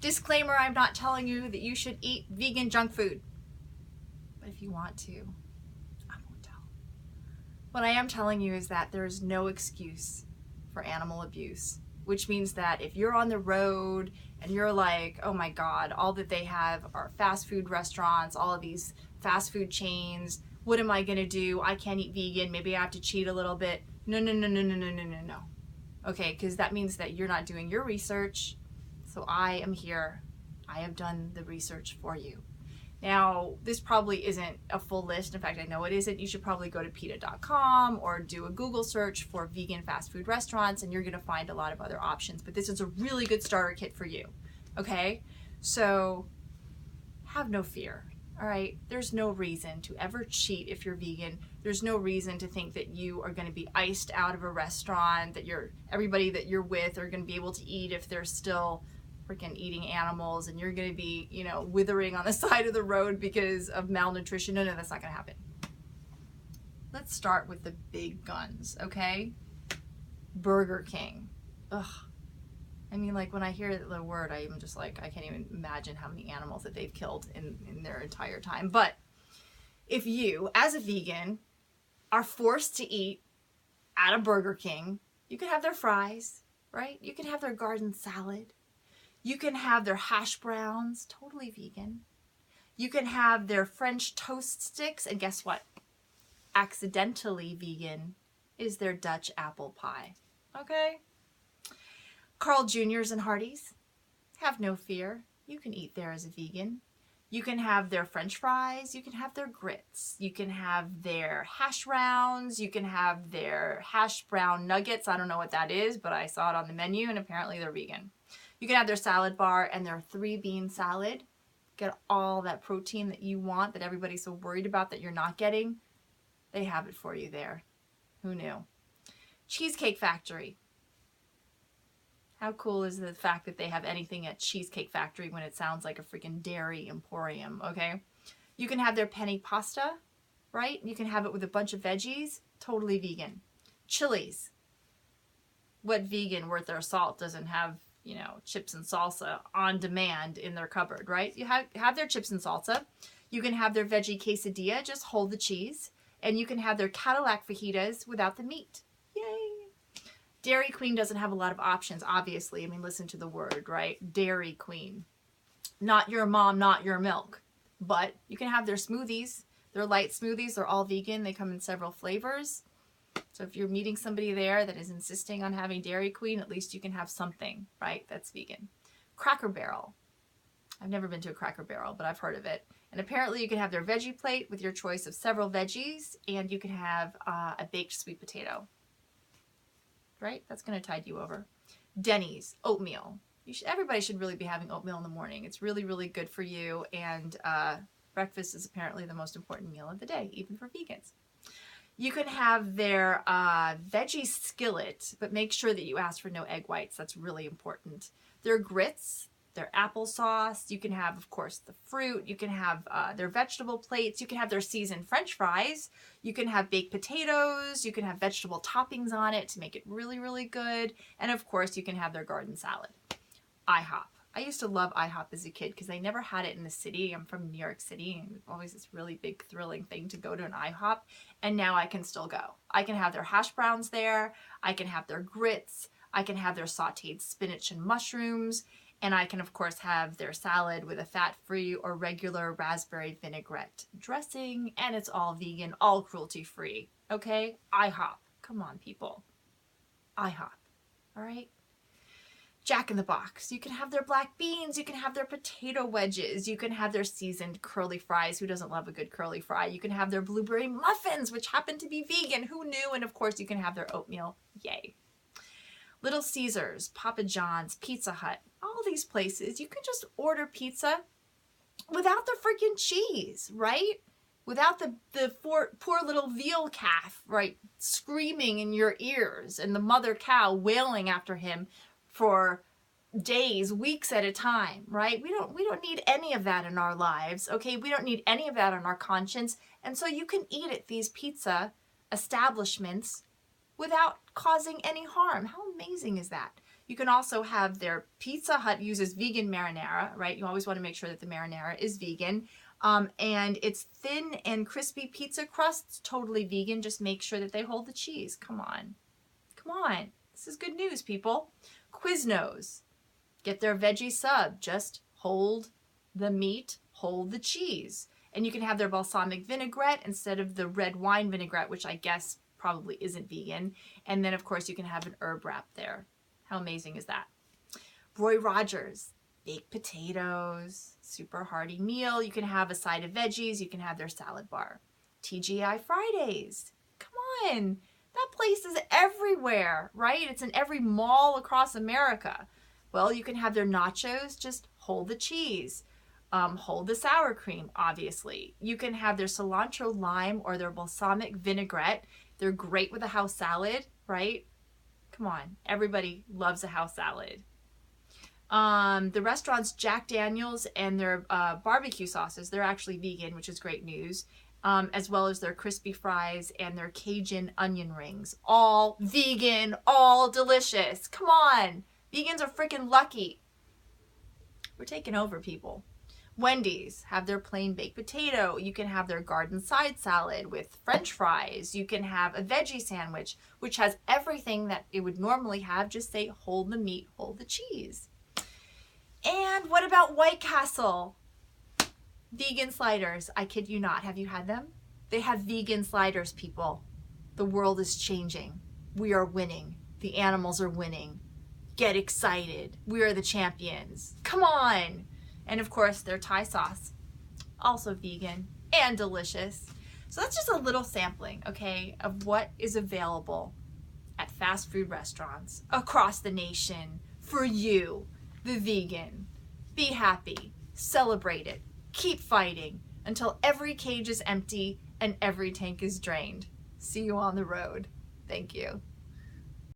Disclaimer, I'm not telling you that you should eat vegan junk food. But if you want to, I won't tell. What I am telling you is that there is no excuse for animal abuse, which means that if you're on the road and you're like, oh my God, all that they have are fast food restaurants, all of these fast food chains, what am I gonna do? I can't eat vegan, maybe I have to cheat a little bit. No. Okay, because that means that you're not doing your research. So I am here. I have done the research for you. Now, this probably isn't a full list. In fact, I know it isn't. You should probably go to PETA.com or do a Google search for vegan fast food restaurants, and you're going to find a lot of other options. But this is a really good starter kit for you. Okay? So have no fear. All right? There's no reason to ever cheat if you're vegan. There's no reason to think that you are going to be iced out of a restaurant, that everybody that you're with are going to be able to eat if they're still freaking eating animals, and you're going to be, withering on the side of the road because of malnutrition. No, that's not going to happen. Let's start with the big guns, okay? Burger King. Ugh. I mean, like, when I hear the word, I'm just like, I can't even imagine how many animals that they've killed in their entire time. But if you, as a vegan, are forced to eat at a Burger King, you can have their fries, right? You can have their garden salad. You can have their hash browns, totally vegan. You can have their French toast sticks, and guess what? Accidentally vegan is their Dutch apple pie, okay? Carl Jr.'s and Hardee's, have no fear. You can eat there as a vegan. You can have their French fries. You can have their grits. You can have their hash browns. You can have their hash brown nuggets. I don't know what that is, but I saw it on the menu, and apparently they're vegan. You can have their salad bar and their 3-bean salad. Get all that protein that you want, that everybody's so worried about that you're not getting. They have it for you there. Who knew? Cheesecake Factory. How cool is the fact that they have anything at Cheesecake Factory when it sounds like a freaking dairy emporium, okay? You can have their penne pasta, right? You can have it with a bunch of veggies. Totally vegan. Chili's. What vegan worth their salt doesn't have chips and salsa on demand in their cupboard, right? You have their chips and salsa. You can have their veggie quesadilla, just hold the cheese. And you can have their Cadillac fajitas without the meat. Yay! Dairy Queen doesn't have a lot of options, obviously. I mean, listen to the word, right? Dairy Queen. Not your mom, not your milk. But you can have their smoothies. They're light smoothies. They're all vegan. They come in several flavors. So if you're meeting somebody there that is insisting on having Dairy Queen, at least you can have something, right? That's vegan. Cracker Barrel. I've never been to a Cracker Barrel, but I've heard of it. And apparently you can have their veggie plate with your choice of several veggies, and you can have a baked sweet potato. Right? That's going to tide you over. Denny's, oatmeal. Everybody should really be having oatmeal in the morning. It's really, really good for you, and breakfast is apparently the most important meal of the day, even for vegans. You can have their veggie skillet, but make sure that you ask for no egg whites. That's really important. Their grits, their applesauce. You can have, of course, the fruit. You can have their vegetable plates. You can have their seasoned French fries. You can have baked potatoes. You can have vegetable toppings on it to make it really, really good. And, of course, you can have their garden salad. Ihop. I used to love Ihop as a kid because I never had it in the city. I'm from New York City, and it's always this really big, thrilling thing to go to an Ihop, and now I can still go. I can have their hash browns there. I can have their grits. I can have their sauteed spinach and mushrooms, and I can, of course, have their salad with a fat-free or regular raspberry vinaigrette dressing, and it's all vegan, all cruelty-free, okay? Ihop. Come on, people. Ihop, all right? Jack in the Box. You can have their black beans. You can have their potato wedges. You can have their seasoned curly fries. Who doesn't love a good curly fry? You can have their blueberry muffins, which happen to be vegan. Who knew? And of course, you can have their oatmeal. Yay. Little Caesars, Papa John's, Pizza Hut. All these places, you can just order pizza without the freaking cheese, right? Without the poor little veal calf, right, screaming in your ears, and the mother cow wailing after him for days, weeks at a time, right? We don't need any of that in our lives, okay? We don't need any of that on our conscience. And so you can eat at these pizza establishments without causing any harm. How amazing is that? You can also have their Pizza Hut uses vegan marinara, right? You always want to make sure that the marinara is vegan. And it's thin and crispy pizza crusts, totally vegan. Just make sure that they hold the cheese. Come on. Come on. This is good news, people. Quiznos. Get their veggie sub. Just hold the meat, hold the cheese. And you can have their balsamic vinaigrette instead of the red wine vinaigrette, which I guess probably isn't vegan. And then, of course, you can have an herb wrap there. How amazing is that? Roy Rogers, baked potatoes, super hearty meal. You can have a side of veggies. You can have their salad bar. TGI Fridays. Come on. That place is everywhere, right? It's in every mall across America. Well, you can have their nachos. Just hold the cheese. Hold the sour cream, obviously. You can have their cilantro lime or their balsamic vinaigrette. They're great with a house salad, right? Come on, everybody loves a house salad. The restaurant's Jack Daniels and their barbecue sauces, they're actually vegan, which is great news, as well as their crispy fries and their Cajun onion rings. All vegan, all delicious. Come on, vegans are freaking lucky. We're taking over, people. Wendy's have their plain baked potato. You can have their garden side salad with French fries. You can have a veggie sandwich, which has everything that it would normally have. Just say, hold the meat, hold the cheese. And what about White Castle? Vegan sliders. I kid you not. Have you had them? They have vegan sliders, people. The world is changing. We are winning. The animals are winning. Get excited. We are the champions. Come on. And of course, their Thai sauce, also vegan and delicious. So that's just a little sampling, okay, of what is available at fast food restaurants across the nation for you, the vegan. Be happy, celebrate it, keep fighting until every cage is empty and every tank is drained. See you on the road. Thank you.